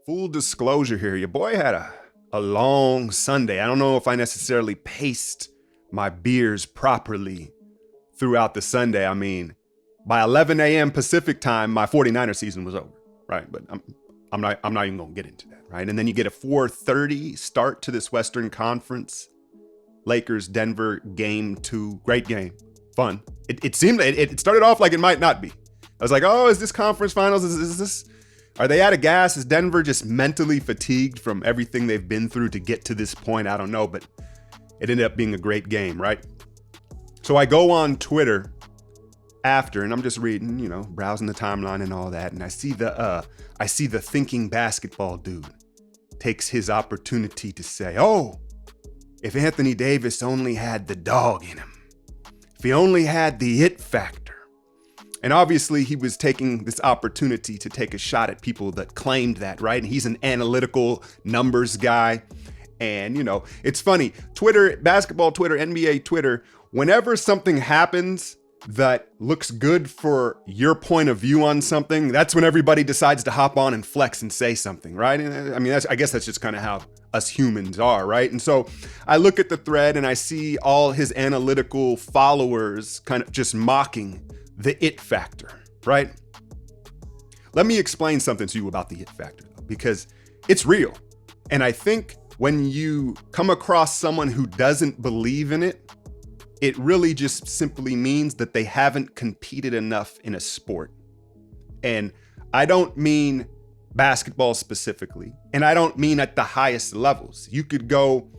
Full disclosure here, your boy had a long Sunday. I don't know if I necessarily paced my beers properly throughout the Sunday. I mean, by 11 a.m. Pacific time, my 49er season was over, right? But I'm not even gonna get into that, right? And then you get a 4:30 start to this Western Conference. Lakers, Denver, game 2, great game, fun. It seemed, it started off like it might not be. I was like, oh, is this conference finals? Is this, are they out of gas? Is Denver just mentally fatigued from everything they've been through to get to this point? I don't know, but it ended up being a great game, right? So I go on Twitter after, and I'm just reading, browsing the timeline and all that, and I see the thinking basketball dude takes his opportunity to say, oh, if Anthony Davis only had the dog in him, if he only had the it factor. And obviously he was taking this opportunity to take a shot at people that claimed that, right? And he's an analytical numbers guy. And, it's funny, Twitter, basketball Twitter, NBA Twitter, whenever something happens that looks good for your point of view on something, that's when everybody decides to hop on and flex and say something, right? And I mean, I guess that's just kind of how us humans are, right? And so I look at the thread and I see all his analytical followers kind of just mocking the it factor, right? Let me explain something to you about the it factor, because it's real. And I think when you come across someone who doesn't believe in it, it really just simply means that they haven't competed enough in a sport. And I don't mean basketball specifically, and I don't mean at the highest levels. You could go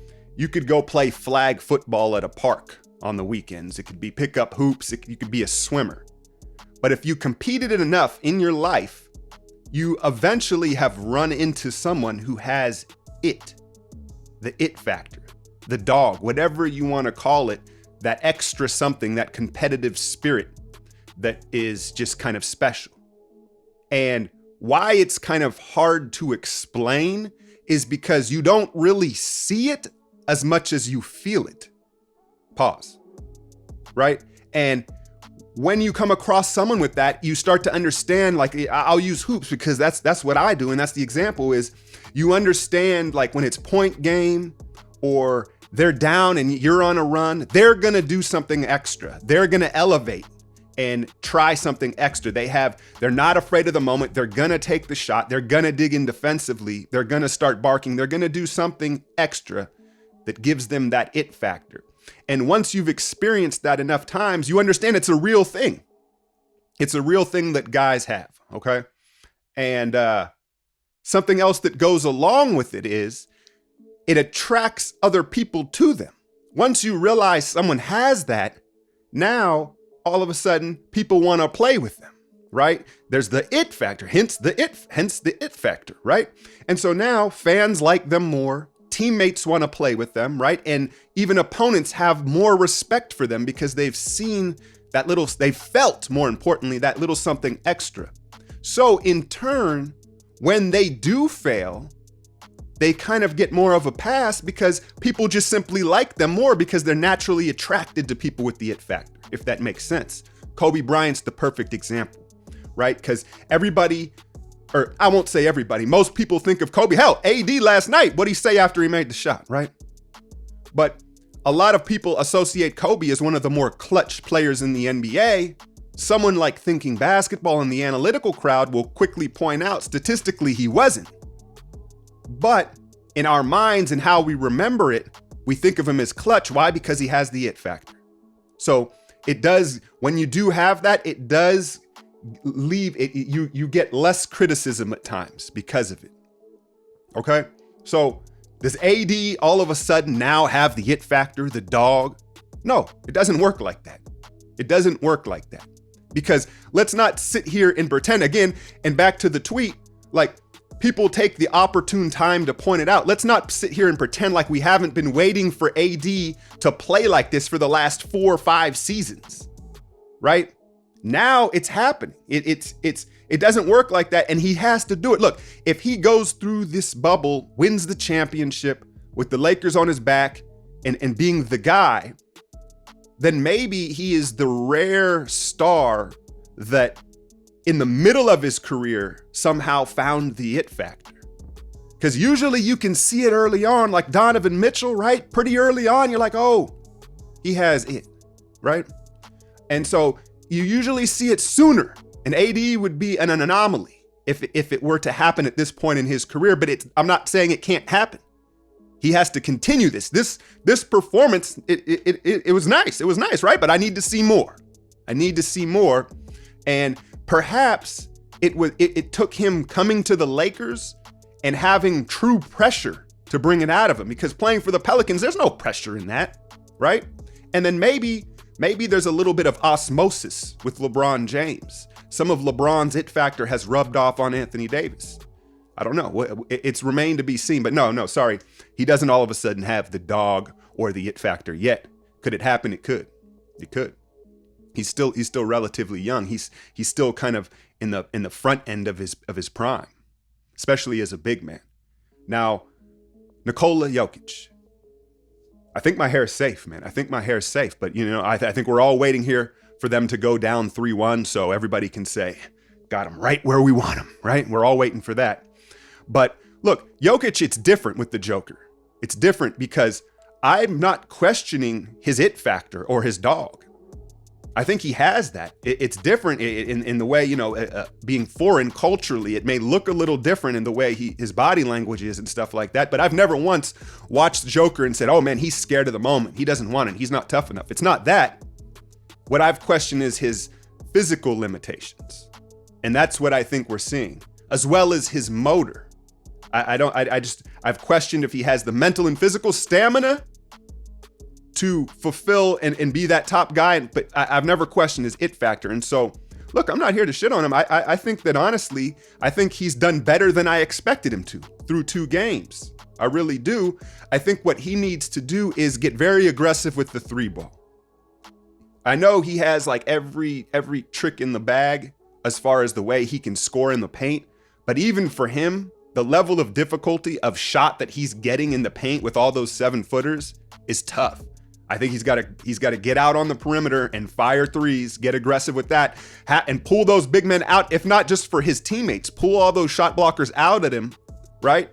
play flag football at a park on the weekends. It could be pick up hoops. You could be a swimmer. But if you competed enough in your life, you eventually have run into someone who has it, the it factor, the dog, whatever you want to call it, that extra something, that competitive spirit that is just kind of special. And why it's kind of hard to explain is because you don't really see it as much as you feel it. Pause. Right? And when you come across someone with that, you start to understand, like, I'll use hoops because that's what I do. And that's the example is you understand, like, when it's point game or they're down and you're on a run, they're going to do something extra. They're going to elevate and try something extra. They're not afraid of the moment. They're going to take the shot. They're going to dig in defensively. They're going to start barking. They're going to do something extra that gives them that it factor. And once you've experienced that enough times, you understand it's a real thing. It's a real thing that guys have, okay? And something else that goes along with it is it attracts other people to them. Once you realize someone has that, now all of a sudden people want to play with them, right? There's the it factor, hence the it factor, right? And so now fans like them more, teammates want to play with them, right? And even opponents have more respect for them because they've seen they've felt, more importantly, that little something extra. So in turn, when they do fail, they kind of get more of a pass because people just simply like them more because they're naturally attracted to people with the it factor, if that makes sense. Kobe Bryant's the perfect example, right? Because everybody, or I won't say everybody, most people think of Kobe. Hell, AD last night, what'd he say after he made the shot, right? But a lot of people associate Kobe as one of the more clutch players in the NBA. Someone like Thinking Basketball and the analytical crowd will quickly point out statistically he wasn't. But in our minds and how we remember it, we think of him as clutch. Why? Because he has the it factor. So it does, when you do have that, it does leave it, you get less criticism at times because of it. Okay? So does AD all of a sudden now have the it factor, the dog? No, it doesn't work like that. It doesn't work like that. Because let's not sit here and pretend again, and back to the tweet, like, people take the opportune time to point it out. Let's not sit here and pretend like we haven't been waiting for AD to play like this for the last 4 or 5 seasons, right? Now it's happening. It doesn't work like that, and he has to do it. Look, if he goes through this bubble, wins the championship with the Lakers on his back and being the guy, then maybe he is the rare star that in the middle of his career somehow found the it factor. Because usually you can see it early on, like Donovan Mitchell, right? Pretty early on, you're like, oh, he has it, right? And so you usually see it sooner. And AD would be an anomaly if it were to happen at this point in his career. But I'm not saying it can't happen. He has to continue this. This performance, it was nice. It was nice, right? But I need to see more. I need to see more. And perhaps it took him coming to the Lakers and having true pressure to bring it out of him, because playing for the Pelicans, there's no pressure in that, right? And then maybe there's a little bit of osmosis with LeBron James. Some of LeBron's it factor has rubbed off on Anthony Davis. I don't know. It's remained to be seen. But no, sorry. He doesn't all of a sudden have the dog or the it factor yet. Could it happen? It could. It could. He's still relatively young. He's still kind of in the front end of his prime, especially as a big man. Now, Nikola Jokic. I think my hair is safe, man. I think my hair is safe. But, I think we're all waiting here for them to go down 3-1 so everybody can say, got him right where we want him, right? We're all waiting for that. But look, Jokic, it's different with the Joker. It's different because I'm not questioning his it factor or his dog. I think he has that. It's different in the way, being foreign culturally, it may look a little different in the way his body language is and stuff like that. But I've never once watched the Joker and said, oh man, he's scared of the moment. He doesn't want it. He's not tough enough. It's not that. What I've questioned is his physical limitations. And that's what I think we're seeing, as well as his motor. I've questioned if he has the mental and physical stamina to fulfill and be that top guy, but I've never questioned his it factor. And so, look, I'm not here to shit on him. I think that honestly, I think he's done better than I expected him to through 2 games. I really do. I think what he needs to do is get very aggressive with the 3 ball. I know he has like every trick in the bag as far as the way he can score in the paint, but even for him, the level of difficulty of shot that he's getting in the paint with all those 7-footers is tough. I think he's got to get out on the perimeter and fire threes, get aggressive with that, and pull those big men out, if not just for his teammates, pull all those shot blockers out at him, right?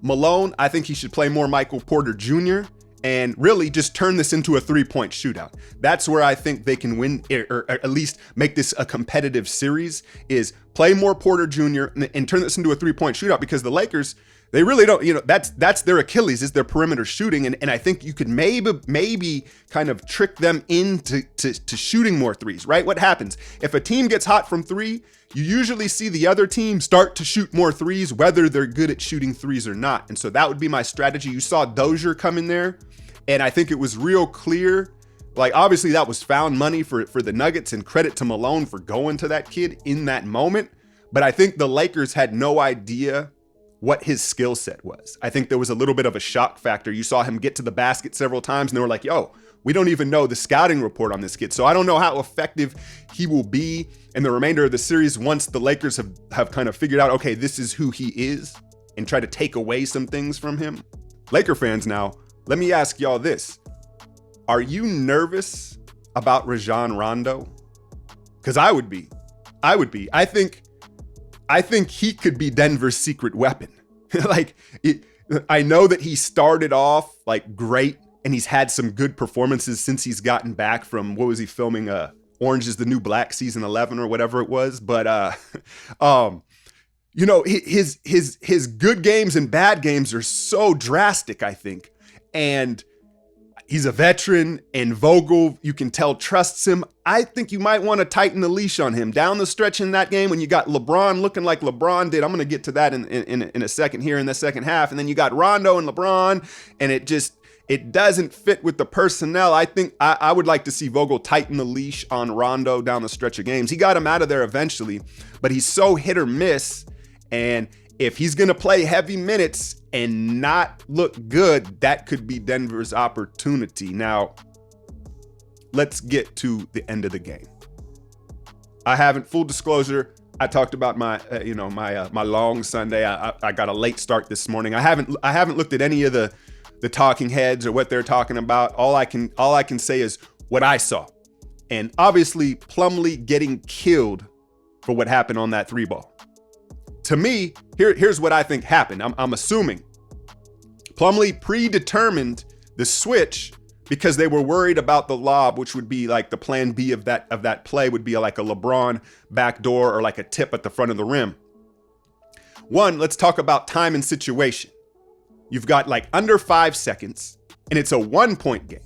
Malone, I think he should play more Michael Porter Jr. and really just turn this into a 3-point shootout. That's where I think they can win, or at least make this a competitive series, is play more Porter Jr. and turn this into a 3-point shootout, because the Lakers, they really don't, that's their Achilles, is their perimeter shooting. And I think you could maybe kind of trick them into shooting more threes, right? What happens? If a team gets hot from 3, you usually see the other team start to shoot more threes, whether they're good at shooting threes or not. And so that would be my strategy. You saw Dozier come in there, and I think it was real clear. Like, obviously that was found money for the Nuggets, and credit to Malone for going to that kid in that moment. But I think the Lakers had no idea what his skill set was. I think there was a little bit of a shock factor. You saw him get to the basket several times and they were like, yo, we don't even know the scouting report on this kid. So I don't know how effective he will be in the remainder of the series once the Lakers have kind of figured out, okay, this is who he is, and try to take away some things from him. Laker fans now, let me ask y'all this. Are you nervous about Rajon Rondo? Because I would be. I think he could be Denver's secret weapon. I know that he started off like great, and he's had some good performances since he's gotten back from, what was he filming? Orange is the New Black season 11 or whatever it was. But, his good games and bad games are so drastic, I think. And he's a veteran, and Vogel, you can tell, trusts him. I think you might want to tighten the leash on him down the stretch in that game when you got LeBron looking like LeBron did. I'm going to get to that in a second here in the second half. And then you got Rondo and LeBron, and it doesn't fit with the personnel. I think I would like to see Vogel tighten the leash on Rondo down the stretch of games. He got him out of there eventually, but he's so hit or miss. And if he's going to play heavy minutes and not look good, that could be Denver's opportunity. Now, let's get to the end of the game. I haven't, full disclosure, I talked about my long Sunday. I got a late start this morning. I haven't looked at any of the talking heads or what they're talking about. All I can say is what I saw. And obviously Plumlee getting killed for what happened on that 3 ball. to me, here's what I think happened. I'm assuming Plumlee predetermined the switch because they were worried about the lob, which would be like the plan B of that play would be like a LeBron backdoor or like a tip at the front of the rim. One, let's talk about time and situation. You've got like under 5 seconds and it's a 1-point game.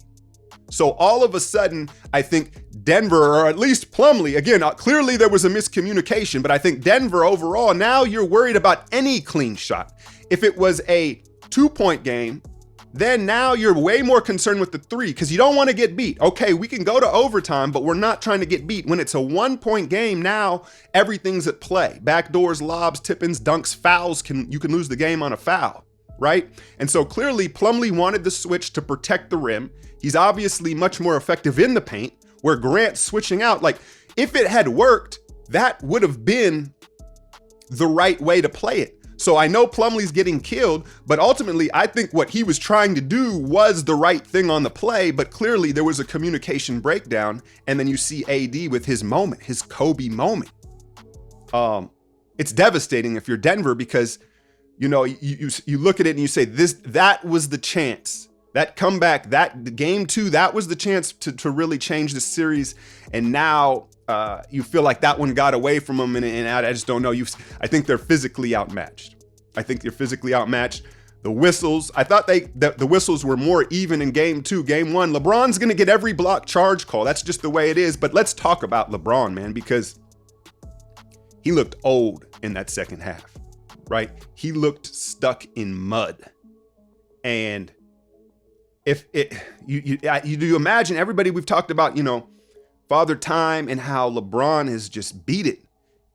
So all of a sudden, I think Denver, or at least Plumlee, again, clearly there was a miscommunication, but I think Denver overall, now you're worried about any clean shot. If it was a 2-point game, then now you're way more concerned with the 3 because you don't want to get beat. Okay, we can go to overtime, but we're not trying to get beat. When it's a 1-point game, now everything's at play. Backdoors, lobs, tip-ins, dunks, fouls, you can lose the game on a foul, right? And so clearly Plumlee wanted the switch to protect the rim. He's obviously much more effective in the paint, where Grant's switching out. Like, if it had worked, that would have been the right way to play it. So I know Plumlee's getting killed, but ultimately I think what he was trying to do was the right thing on the play, but clearly there was a communication breakdown, and then you see AD with his moment, his Kobe moment. It's devastating if you're Denver because, you know, you look at it and you say, that was the chance. That comeback, that game 2, that was the chance to really change the series. And now you feel like that one got away from them. And I just don't know. I think they're physically outmatched. The whistles, I thought the whistles were more even in game 2. Game 1, LeBron's going to get every block charge call. That's just the way it is. But let's talk about LeBron, man, because he looked old in that second half, right? He looked stuck in mud. And if you imagine everybody we've talked about, you know, Father Time and how LeBron has just beat it.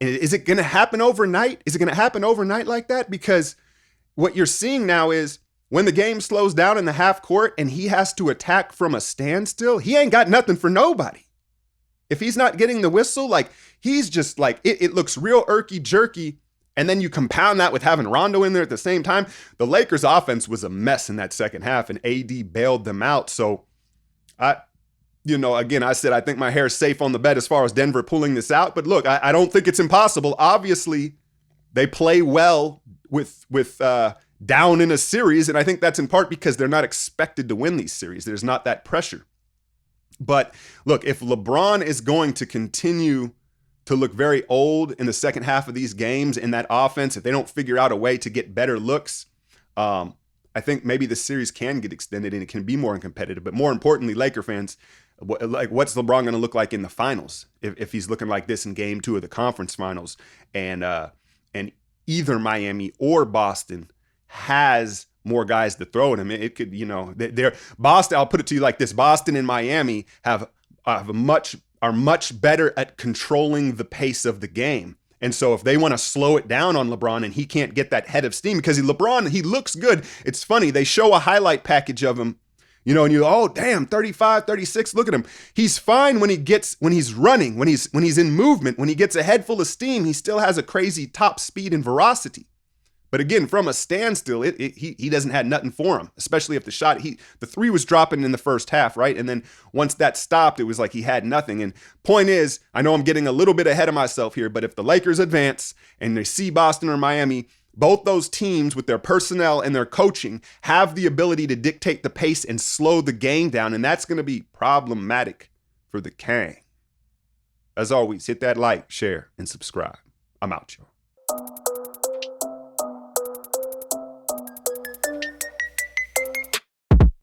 And is it going to happen overnight? Is it going to happen overnight like that? Because what you're seeing now is when the game slows down in the half court and he has to attack from a standstill, he ain't got nothing for nobody. If he's not getting the whistle, like he's just like, it looks real irky jerky. And then you compound that with having Rondo in there at the same time. The Lakers offense was a mess in that second half and AD bailed them out. So again, I said, I think my hair's safe on the bed as far as Denver pulling this out. But look, I don't think it's impossible. Obviously, they play well with down in a series. And I think that's in part because they're not expected to win these series. There's not that pressure. But look, if LeBron is going to continue to look very old in the second half of these games in that offense, if they don't figure out a way to get better looks, I think maybe the series can get extended and it can be more competitive. But more importantly, Laker fans, what's LeBron going to look like in the finals if he's looking like this in game 2 of the conference finals, and either Miami or Boston has more guys to throw at him? It could, they're Boston. I'll put it to you like this: Boston and Miami are much better at controlling the pace of the game. And so if they want to slow it down on LeBron and he can't get that head of steam, because LeBron, he looks good. It's funny. They show a highlight package of him, and you, oh, damn, 35, 36, look at him. He's fine when he's running, when he's in movement, when he gets a head full of steam, he still has a crazy top speed and veracity. But again, from a standstill, he doesn't have nothing for him, especially if the 3 was dropping in the first half, right? And then once that stopped, it was like he had nothing. And point is, I know I'm getting a little bit ahead of myself here, but if the Lakers advance and they see Boston or Miami, both those teams with their personnel and their coaching have the ability to dictate the pace and slow the game down. And that's going to be problematic for the Kang. As always, hit that like, share, and subscribe. I'm out, y'all.